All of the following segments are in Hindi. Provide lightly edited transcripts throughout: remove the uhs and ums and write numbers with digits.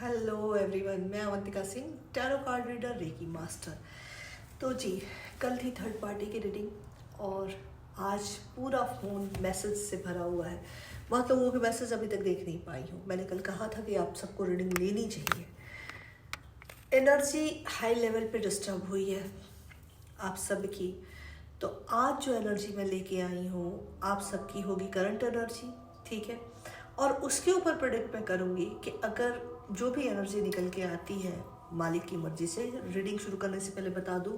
हेलो एवरीवन, मैं Avantika Singh, tarot card reader, reiki master. तो जी, कल थी थर्ड पार्टी की रीडिंग और आज पूरा फ़ोन मैसेज से भरा हुआ है। बहुत लोगों के मैसेज अभी तक देख नहीं पाई हूँ। मैंने कल कहा था कि आप सबको रीडिंग लेनी चाहिए। एनर्जी हाई लेवल पे डिस्टर्ब हुई है आप सब की। तो आज जो एनर्जी मैं लेके आई हूँ आप सबकी होगी करंट एनर्जी, ठीक है। और उसके ऊपर प्रेडिक्ट मैं करूँगी कि अगर जो भी एनर्जी निकल के आती है मालिक की मर्जी से। रीडिंग शुरू करने से पहले बता दूँ,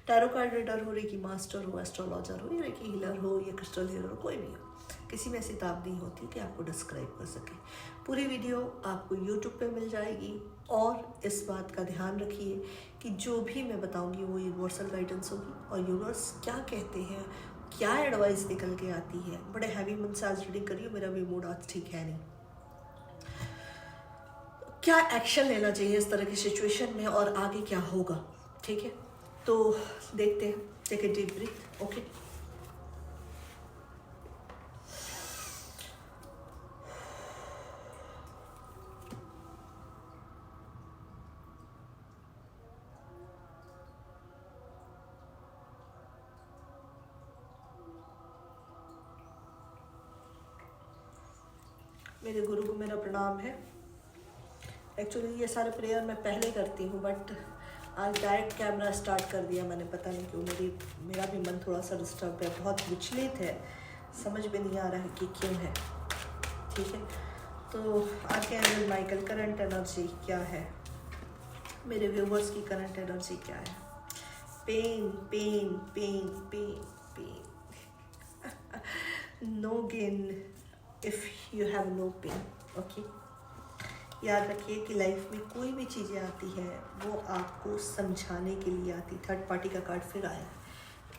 टैरो कार्ड रीडर हो, रेकी मास्टर हो, एस्ट्रोलॉजर हो, या रेकी हीलर हो, या क्रिस्टल हीलर हो, कोई भी हो, किसी में ऐसी ताब नहीं होती कि आपको डिस्क्राइब कर सके। पूरी वीडियो आपको यूट्यूब पे मिल जाएगी। और इस बात का ध्यान रखिए कि जो भी मैं बताऊंगी वो यूनिवर्सल गाइडेंस होगी और यूनिवर्स क्या कहते हैं, क्या एडवाइस निकल के आती है। बड़े हैवी मन से आज रीडिंग करिए, मेरा भी मूड आज ठीक है नहीं। क्या एक्शन लेना चाहिए इस तरह की सिचुएशन में और आगे क्या होगा, ठीक है। तो देखते हैं, take a deep breath. Okay, मेरे गुरु को मेरा प्रणाम है। एक्चुअली ये सारे प्रेयर मैं पहले करती हूँ, बट आज डायरेक्ट कैमरा स्टार्ट कर दिया मैंने, पता नहीं क्यों। मेरा भी मन थोड़ा सा डिस्टर्ब है, बहुत विचलित है, समझ में नहीं आ रहा है कि क्यों है, ठीक है। तो आर्कएंजल माइकल, करंट एनर्जी क्या है, मेरे व्यूवर्स की करंट एनर्जी क्या है। Pain pain pain pain pain, no gain if you have no pain. Okay, याद रखिए कि लाइफ में कोई भी चीज़ें आती हैं वो आपको समझाने के लिए आती। थर्ड पार्टी का कार्ड फिर आया है,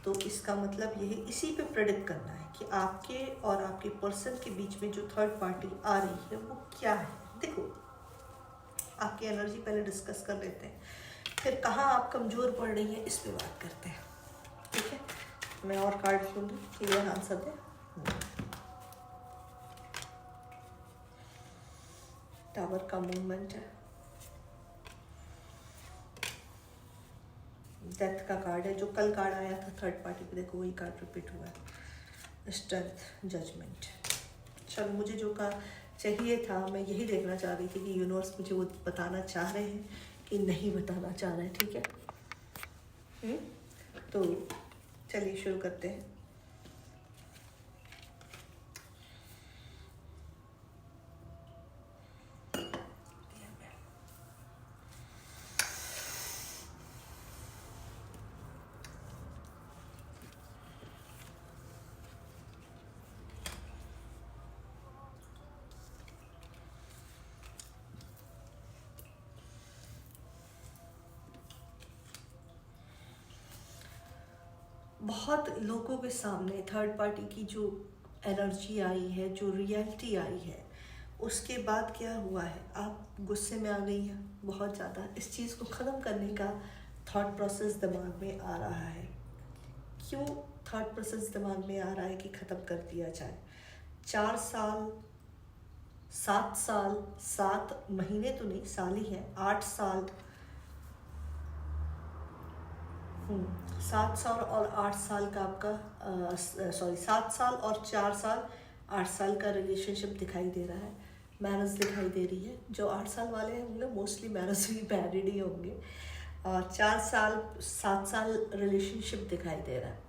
तो इसका मतलब यही, इसी पे प्रेडिक्ट करना है कि आपके और आपके पर्सन के बीच में जो थर्ड पार्टी आ रही है वो क्या है। देखो, आपकी एनर्जी पहले डिस्कस कर लेते हैं, फिर कहाँ आप कमज़ोर पड़ रही हैं इस पे बात करते हैं, ठीक है। मैं और कार्ड लूँगी, क्लियर आंसर दें। टावर का मूवमेंट है, डेथ का कार्ड है, जो कल कार्ड आया था थर्ड पार्टी पे, देखो वही कार्ड रिपीट हुआ है, स्ट्रेंथ, जजमेंट। चलो, मुझे जो का चाहिए था, मैं यही देखना चाह रही थी कि यूनिवर्स मुझे वो बताना चाह रहे हैं कि नहीं बताना चाह रहे हैं, ठीक है। तो चलिए शुरू करते हैं। बहुत लोगों के सामने थर्ड पार्टी की जो एनर्जी आई है, जो रियलिटी आई है, उसके बाद क्या हुआ है, आप गुस्से में आ गई हैं बहुत ज़्यादा। इस चीज़ को ख़त्म करने का थॉट प्रोसेस दिमाग में आ रहा है। क्यों थॉट प्रोसेस दिमाग में आ रहा है कि ख़त्म कर दिया जाए? 4 साल, 7 साल, 7 महीने तो नहीं, साल ही है, 8 साल, 7 साल और 8 साल का आपका, सॉरी 7 साल और 4 साल, 8 साल का रिलेशनशिप दिखाई दे रहा है। मैरिज दिखाई दे रही है। जो 8 साल वाले होंगे मोस्टली मैरिज भी मैरिड ही होंगे, और 4 साल 7 साल रिलेशनशिप दिखाई दे रहा है।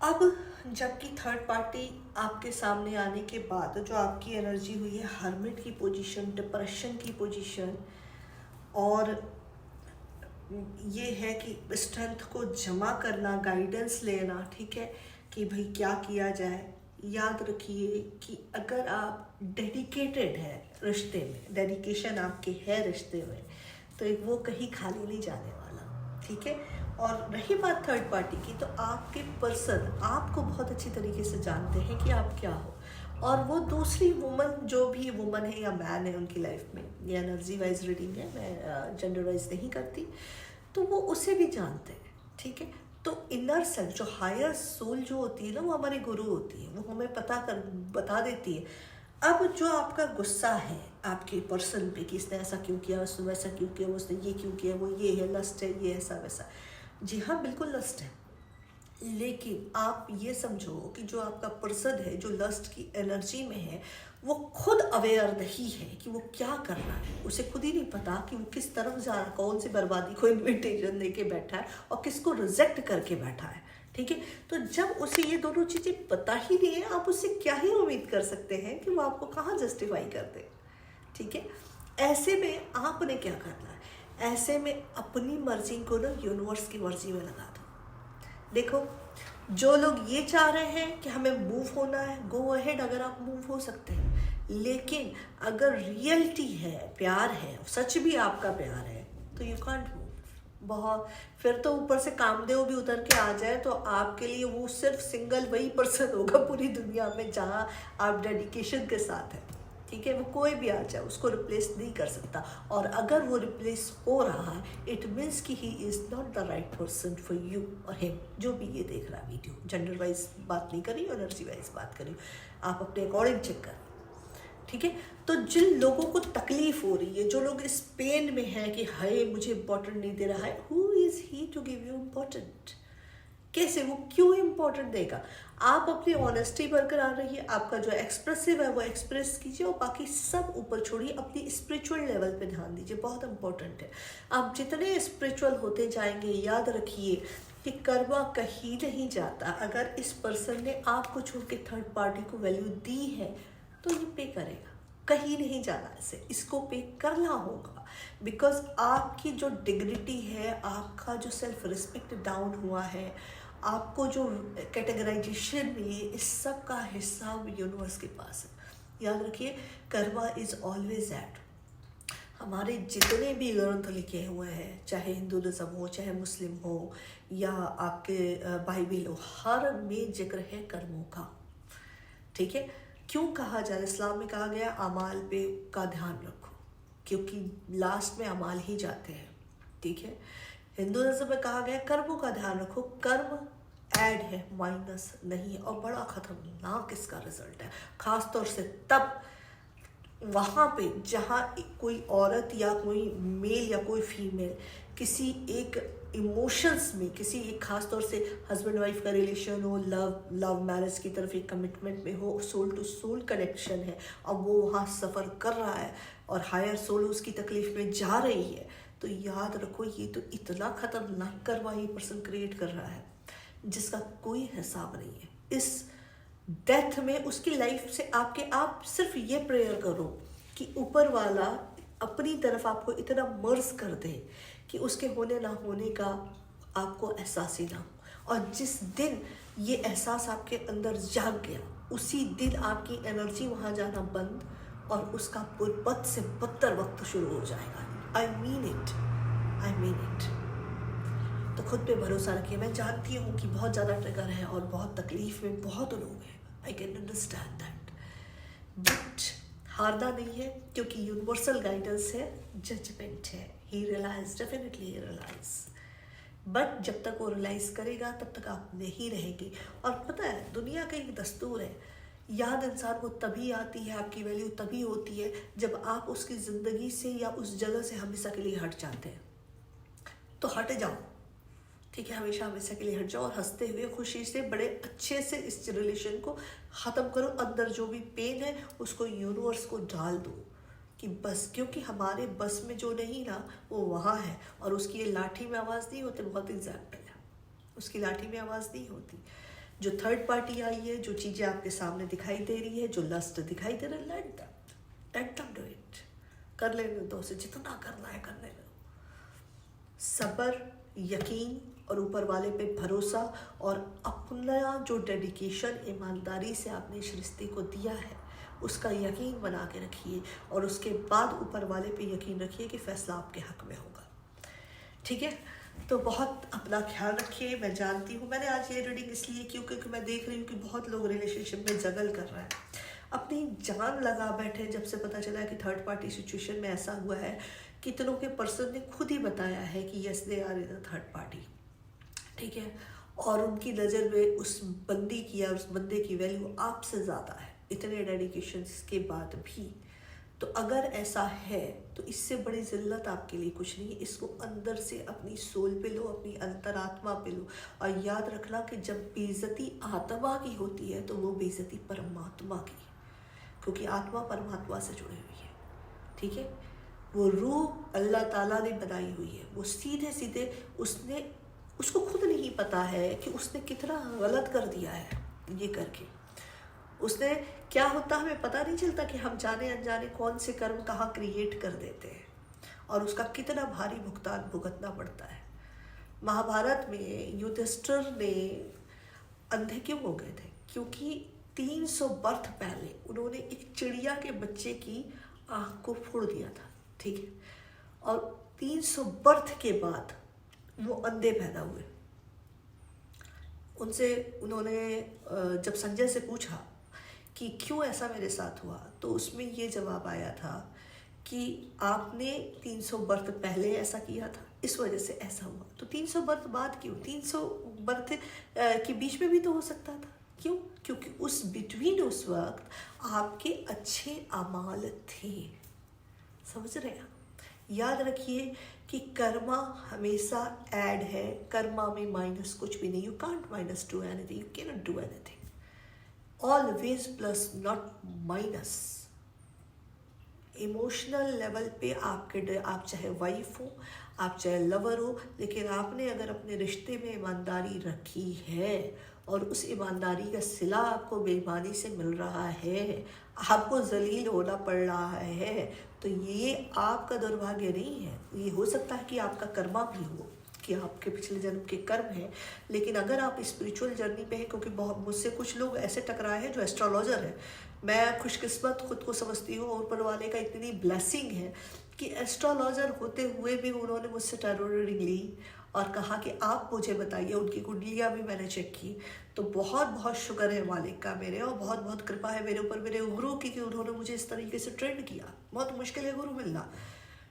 अब जबकि थर्ड पार्टी आपके सामने आने के बाद जो आपकी एनर्जी हुई है, हर्मिट की पोजीशन, डिप्रेशन की पोजीशन, और ये है कि स्ट्रेंथ को जमा करना, गाइडेंस लेना, ठीक है, कि भाई क्या किया जाए। याद रखिए कि अगर आप डेडिकेटेड है रिश्ते में, डेडिकेशन आपके है रिश्ते में, तो वो कहीं खाली नहीं जाने वाला, ठीक है। और रही बात थर्ड पार्टी की, तो आपके पर्सन आपको बहुत अच्छी तरीके से जानते हैं कि आप क्या हो, और वो दूसरी वुमन, जो भी वुमन है या मैन है उनकी लाइफ में, ये एनर्जी वाइज रीडिंग है, मैं जेंडर वाइज नहीं करती, तो वो उसे भी जानते हैं, ठीक है। तो इनर सेल्फ, जो हायर सोल जो होती है ना, वो हमारी गुरु होती है, वो हमें बता देती है अब जो आपका गुस्सा है आपके पर्सन पे कि इसने ऐसा क्यों किया, उसने वैसा क्यों किया, उसने ये क्यों किया, वो ये है, लस्ट है, ये ऐसा वैसा। जी हाँ, बिल्कुल लस्ट है, लेकिन आप ये समझो कि जो आपका पर्सन है जो लस्ट की एनर्जी में है, वो खुद अवेयर नहीं है कि वो क्या कर रहा है। उसे खुद ही नहीं पता कि वो किस तरफ जा रहा, कौन सी बर्बादी को इन्विटेशन देके बैठा है और किसको रिजेक्ट करके बैठा है। ठीक है, तो जब उसे ये दोनों चीज़ें पता ही नहीं है, आप उससे क्या ही उम्मीद कर सकते हैं कि वो आपको कहाँ जस्टिफाई कर दे। ठीक है, ऐसे में आपने क्या करना है, ऐसे में अपनी मर्जी को ना यूनिवर्स की मर्जी में लगा दो। देखो, जो लोग ये चाह रहे हैं कि हमें मूव होना है, गो अहेड, अगर आप मूव हो सकते हैं, लेकिन अगर रियलिटी है, प्यार है, सच भी आपका प्यार है, तो यू कांट मूव। बहुत फिर तो ऊपर से कामदेव भी उतर के आ जाए तो आपके लिए वो सिर्फ सिंगल वही पर्सन होगा पूरी दुनिया में जहाँ आप डेडिकेशन के साथ हैं। ठीक है, वो कोई भी आ जाए उसको रिप्लेस नहीं कर सकता, और अगर वो रिप्लेस हो रहा है इट मीन्स कि he is not the right person for you और हिम। जो भी ये देख रहा है वीडियो, जेंडर वाइज बात नहीं करी, एनर्जी वाइज बात करी, आप अपने अकॉर्डिंग चेक करें। ठीक है, तो जिन लोगों को तकलीफ हो रही है, जो लोग इस पेन में हैं कि हाय मुझे इम्पोर्टेंट नहीं दे रहा है, who is he to give you important? कैसे, वो क्यों इम्पोर्टेंट देगा? आप अपनी ऑनेस्टी बरकरार रहिए, आपका जो एक्सप्रेसिव है वो एक्सप्रेस कीजिए, और बाकी सब ऊपर छोड़िए, अपनी स्पिरिचुअल लेवल पे ध्यान दीजिए, बहुत इंपॉर्टेंट है। आप जितने स्पिरिचुअल होते जाएंगे, याद रखिए कि कर्मा कहीं नहीं जाता। अगर इस पर्सन ने आपको छोड़ के थर्ड पार्टी को वैल्यू दी है तो ये पे करेगा, कहीं नहीं जाना, ऐसे इसको पे करना होगा। बिकॉज आपकी जो डिग्निटी है, आपका जो सेल्फ रिस्पेक्ट डाउन हुआ है, आपको जो कैटेगराइजेशन मिली है, इस सब का हिसाब यूनिवर्स के पास है। याद रखिए, कर्मा इज ऑलवेज एट। हमारे जितने भी ग्रंथ लिखे हुए हैं, चाहे हिंदुइज्म हो, चाहे मुस्लिम हो, या आपके बाइबल हो, हर में जिक्र है कर्मों का। ठीक है, क्यों कहा जाए, इस्लाम में कहा गया अमाल पे का ध्यान रखो, क्योंकि लास्ट में अमाल ही जाते हैं। ठीक है, हिंदुइज्म में कहा गया कर्मों का ध्यान रखो, कर्म ऐड है, माइनस नहीं है, और बड़ा खतरनाक इसका रिजल्ट है, खास तौर से तब वहाँ पे जहाँ कोई औरत या कोई मेल या कोई फीमेल किसी एक इमोशंस में, किसी एक खास तौर से हस्बैंड वाइफ का रिलेशन हो, लव मैरिज की तरफ एक कमिटमेंट में हो, सोल टू सोल कनेक्शन है, अब वो वहाँ सफ़र कर रहा है और हायर सोल उसकी तकलीफ में जा रही है, तो याद रखो ये तो इतना खतरनाक कर्मा ये पर्सन क्रिएट कर रहा है जिसका कोई हिसाब नहीं है। इस डेथ में उसकी लाइफ से आप सिर्फ ये प्रेयर करो कि ऊपर वाला अपनी तरफ आपको इतना मर्ज कर दे कि उसके होने ना होने का आपको एहसास ही ना हो। और जिस दिन ये एहसास आपके अंदर जाग गया, उसी दिन आपकी एनर्जी वहाँ जाना बंद और उसका बद से बदतर वक्त शुरू हो जाएगा। I mean it. तो खुद पे भरोसा रखिए। मैं जानती हूँ कि बहुत ज़्यादा ट्रिगर है और बहुत तकलीफ में बहुत लोग हैं, I can understand that, but हारना नहीं है, क्योंकि यूनिवर्सल गाइडेंस है, जजमेंट है, ही रियलाइज, डेफिनेटली ही रियलाइज, बट जब तक वो रियलाइज करेगा तब तक आप नहीं रहेंगे। और पता है, दुनिया का एक दस्तूर है, याद इंसान को तभी आती है, आपकी वैल्यू तभी होती है जब आप उसकी ज़िंदगी से या उस जगह से हमेशा के लिए हट जाते हैं। तो हट जाओ, ठीक है, हमेशा के लिए हट जाओ और हंसते हुए खुशी से बड़े अच्छे से इस रिलेशन को ख़त्म करो। अंदर जो भी पेन है उसको यूनिवर्स को डाल दो कि बस, क्योंकि हमारे बस में जो नहीं ना वो वहाँ है। और उसकी ये लाठी में आवाज़ नहीं होती, बहुत एग्जैम्पल है, उसकी लाठी में आवाज़ नहीं होती। जो थर्ड पार्टी आई है, जो चीज़ें आपके सामने दिखाई दे रही है, जो लस्ट दिखाई दे रहा है, लेट देम डू इट, कर लेने दो, उसे जितना करना है करने दो। सब्र, यकीन और ऊपर वाले पे भरोसा और अपना जो डेडिकेशन, ईमानदारी से आपने इस रिश्ते को दिया है उसका यकीन बना के रखिए, और उसके बाद ऊपर वाले पे यकीन रखिए कि फैसला आपके हक में होगा। ठीक है, तो बहुत अपना ख्याल रखिए। मैं जानती हूँ, मैंने आज ये रीडिंग इसलिए क्योंकि मैं देख रही हूँ कि बहुत लोग रिलेशनशिप में जगल कर रहे हैं, अपनी जान लगा बैठे। जब से पता चला है कि थर्ड पार्टी सिचुएशन में ऐसा हुआ है, कितनों के पर्सन ने खुद ही बताया है कि yes they are in a third party. ठीक है, और उनकी नज़र में उस बंदी की या उस बंदे की वैल्यू आपसे ज़्यादा है। इतने डेडिकेशंस के बाद भी। तो अगर ऐसा है तो इससे बड़ी ज़िल्लत आपके लिए कुछ नहीं है। इसको अंदर से अपनी सोल पे लो, अपनी अंतरात्मा पे लो, और याद रखना कि जब बेइज्जती आत्मा की होती है तो वो बेइज्जती परमात्मा की है, क्योंकि आत्मा परमात्मा से जुड़ी हुई है। ठीक है, वो रूह अल्लाह ताला ने बनाई हुई है। वो सीधे सीधे उसको खुद नहीं पता है कि उसने कितना गलत कर दिया है ये करके। उसने क्या होता हमें पता नहीं चलता कि हम जाने अनजाने कौन से कर्म कहाँ क्रिएट कर देते हैं, और उसका कितना भारी भुगतान भुगतना पड़ता है। महाभारत में युधिष्ठिर ने अंधे क्यों हो गए थे? क्योंकि 300 बर्थ पहले उन्होंने एक चिड़िया के बच्चे की आँख को फोड़ दिया था। ठीक है, और 300 बर्थ के बाद वो अंधे पैदा हुए। उन्होंने जब संजय से पूछा कि क्यों ऐसा मेरे साथ हुआ, तो उसमें ये जवाब आया था कि आपने 300 बर्थ पहले ऐसा किया था, इस वजह से ऐसा हुआ। तो 300 बर्थ बाद क्यों? 300 बर्थ के बीच में भी तो हो सकता था। क्यों? क्योंकि उस बिटवीन उस वक्त आपके अच्छे अमाल थे। समझ रहे हैं? याद रखिए कि कर्मा हमेशा ऐड है, कर्मा में माइनस कुछ भी नहीं। You can't minus two anything, you can not do anything. Always plus not minus. Emotional level पे आप चाहे वाइफ हो, आप चाहे लवर हो, लेकिन आपने अगर अपने रिश्ते में ईमानदारी रखी है और उस ईमानदारी का सिला आपको बेईमानी से मिल रहा है, आपको जलील होना पड़ रहा है, तो ये आपका दुर्भाग्य नहीं है। ये हो सकता है कि आपका कर्मा भी हो, कि आपके पिछले जन्म के कर्म हैं। लेकिन अगर आप स्पिरिचुअल जर्नी पे हैं, क्योंकि बहुत मुझसे कुछ लोग ऐसे टकराए हैं जो एस्ट्रोलॉजर है, मैं खुशकिस्मत खुद को समझती हूँ, और ऊपर वाले का इतनी ब्लेसिंग है कि एस्ट्रोलॉजर होते हुए भी उन्होंने मुझसे टैरो रीडिंग ली और कहा कि आप मुझे बताइए। उनकी कुंडलियाँ भी मैंने चेक की, तो बहुत बहुत शुक्र है मालिक का मेरे, और बहुत बहुत कृपा है मेरे ऊपर मेरे गुरु की कि उन्होंने मुझे इस तरीके से ट्रेंड किया। बहुत मुश्किल है गुरु मिलना,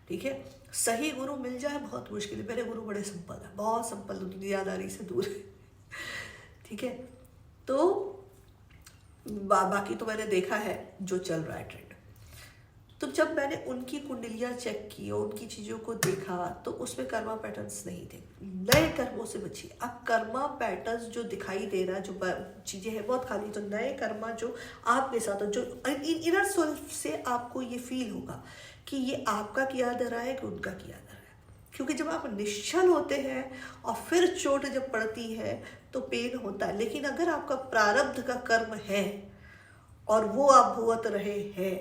ठीक है, सही गुरु मिल जाए बहुत मुश्किल है। मेरे गुरु बड़े सिंपल है, बहुत सिंपल, दुनियादारी से दूर है। ठीक है, तो बाकी तो मैंने देखा है जो चल रहा है ट्रेंड। तो जब मैंने उनकी कुंडलियाँ चेक की और उनकी चीज़ों को देखा, तो उसमें कर्मा पैटर्न्स नहीं थे। नए कर्मों से बचिए। अब कर्मा पैटर्न्स जो दिखाई दे रहा है, जो चीज़ें हैं बहुत खाली, तो नए कर्मा जो आपके साथ, जो इनर सोल से आपको ये फील होगा कि ये आपका किया जा रहा है कि उनका किया जा रहा है। क्योंकि जब आप निश्चल होते हैं और फिर चोट जब पड़ती है तो पेन होता है। लेकिन अगर आपका प्रारब्ध का कर्म है और वो आप भुगत रहे हैं,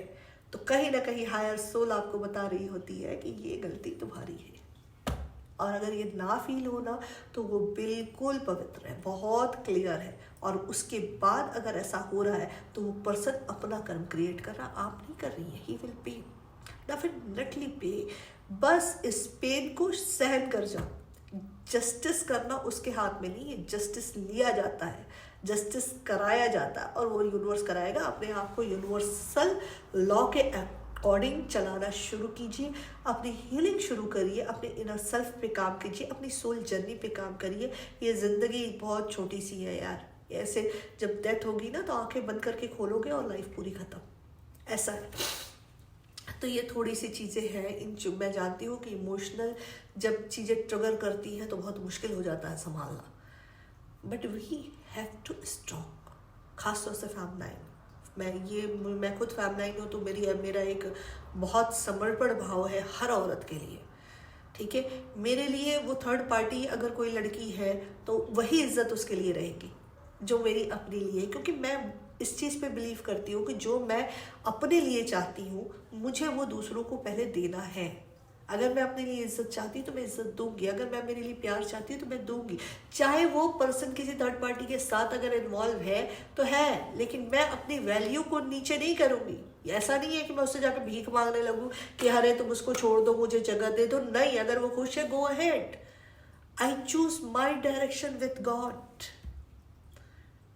तो कहीं ना कहीं हायर सोल आपको बता रही होती है कि ये गलती तुम्हारी है। और अगर ये ना फील होना तो वो बिल्कुल पवित्र है, बहुत क्लियर है। और उसके बाद अगर ऐसा हो रहा है तो वो पर्सन अपना कर्म क्रिएट कर रहा, आप नहीं कर रही है। ही विल पे, डेफिनेटली पे। बस इस पेन को सहन कर जाओ। जस्टिस करना उसके हाथ में नहीं है, जस्टिस लिया जाता है, जस्टिस कराया जाता है, और वो यूनिवर्स कराएगा। अपने आप को यूनिवर्सल लॉ के अकॉर्डिंग चलाना शुरू कीजिए, अपनी हीलिंग शुरू करिए, अपने इनर सेल्फ पे काम कीजिए, अपनी सोल जर्नी पे काम करिए। ये ज़िंदगी बहुत छोटी सी है यार, ऐसे जब डेथ होगी ना तो आंखें बंद करके खोलोगे और लाइफ पूरी ख़त्म, ऐसा है। तो ये थोड़ी सी चीज़ें हैं, इन जो मैं जानती हूँ कि इमोशनल जब चीज़ें ट्रिगर करती हैं तो बहुत मुश्किल हो जाता है संभालना, but we have to strong. खासतौर से फैमिली, मैं खुद फैमिली हूँ, तो मेरा एक बहुत समर्पण भाव है हर औरत के लिए। ठीक है, मेरे लिए वो थर्ड पार्टी अगर कोई लड़की है तो वही इज्जत उसके लिए रहेगी जो मेरी अपने लिए, क्योंकि मैं इस चीज़ पे बिलीव करती हूँ कि जो मैं अपने लिए चाहती हूँ मुझे वो दूसरों को पहले देना है। अगर मैं अपने लिए इज्जत चाहती हूँ तो मैं इज्जत दूंगी, अगर मैं मेरे लिए प्यार चाहती हूँ तो मैं दूंगी, चाहे वो पर्सन किसी थर्ड पार्टी के साथ अगर इन्वॉल्व है तो है, लेकिन मैं अपनी वैल्यू को नीचे नहीं करूँगी। ऐसा नहीं है कि मैं उससे जाकर भीख मांगने लगूँ कि अरे तुम उसको छोड़ दो, मुझे जगह दे दो। नहीं, अगर वो खुश है, go ahead. I choose my direction with God.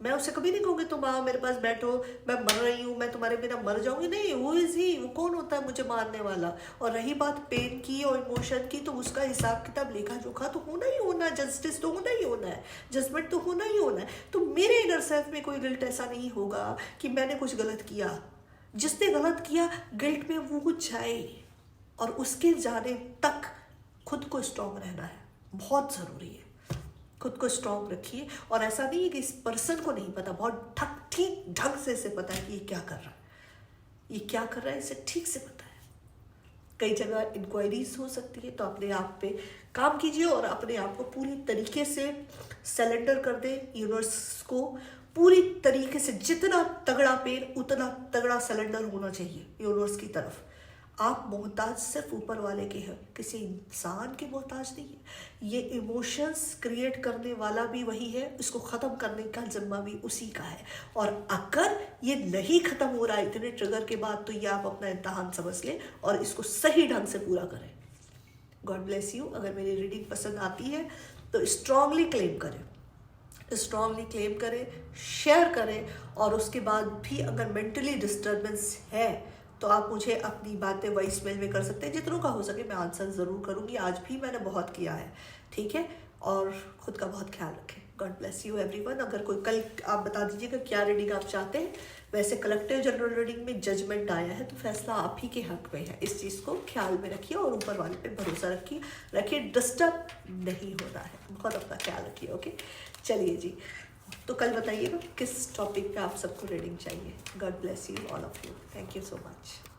मैं उससे कभी नहीं कहूँगी तुम आओ मेरे पास बैठो, मैं मर रही हूँ, मैं तुम्हारे बिना मर जाऊंगी, नहीं। वो इज ही, वो कौन होता है मुझे मारने वाला। और रही बात पेन की और इमोशन की, तो उसका हिसाब किताब लेखा जोखा तो होना ही होना है, जस्टिस तो होना ही होना है, जजमेंट तो होना ही होना है। तो मेरे इनर सेल्फ में कोई गिल्ट ऐसा नहीं होगा कि मैंने कुछ गलत किया। जिसने गलत किया गिल्ट में वो जाए, और उसके जाने तक खुद को स्ट्रांग रहना है, बहुत ज़रूरी है। खुद को स्ट्रांग रखिए। और ऐसा नहीं है कि इस पर्सन को नहीं पता, बहुत ठीक ढंग से इसे पता है कि ये क्या कर रहा है, ये क्या कर रहा है, इसे ठीक से पता है। कई जगह इंक्वायरीज हो सकती है, तो अपने आप पे काम कीजिए और अपने आप को पूरी तरीके से सरेंडर कर दे यूनिवर्स को। पूरी तरीके से जितना तगड़ा पेन उतना तगड़ा सरेंडर होना चाहिए यूनिवर्स की तरफ। आप मोहताज सिर्फ ऊपर वाले के हैं, किसी इंसान के मोहताज नहीं है। ये इमोशंस क्रिएट करने वाला भी वही है, इसको ख़त्म करने का जिम्मा भी उसी का है। और अगर ये नहीं ख़त्म हो रहा है इतने ट्रिगर के बाद, तो ये आप अपना इम्तहान समझ लें और इसको सही ढंग से पूरा करें। God bless you. अगर मेरी रीडिंग पसंद आती है तो स्ट्रांगली क्लेम करें, स्ट्रांगली क्लेम करें, शेयर करें। और उसके बाद भी अगर मेंटली डिस्टर्बेंस है तो आप मुझे अपनी बातें वॉइस मेल में कर सकते हैं। जितनों का हो सके मैं आंसर ज़रूर करूँगी, आज भी मैंने बहुत किया है, ठीक है। और ख़ुद का बहुत ख्याल रखें। God bless you everyone. अगर कोई कल आप बता दीजिएगा क्या रीडिंग आप चाहते हैं। वैसे कलेक्टिव जनरल रीडिंग में जजमेंट आया है, तो फैसला आप ही के हक में है। इस चीज़ को ख्याल में रखिए और ऊपर वाले पे भरोसा रखिए, डिस्टर्ब नहीं होना है। बहुत अपना ख्याल रखिए, ओके। चलिए जी, तो कल बताइएगा किस टॉपिक पे आप सबको रीडिंग चाहिए। God bless you all of you. Thank you so much.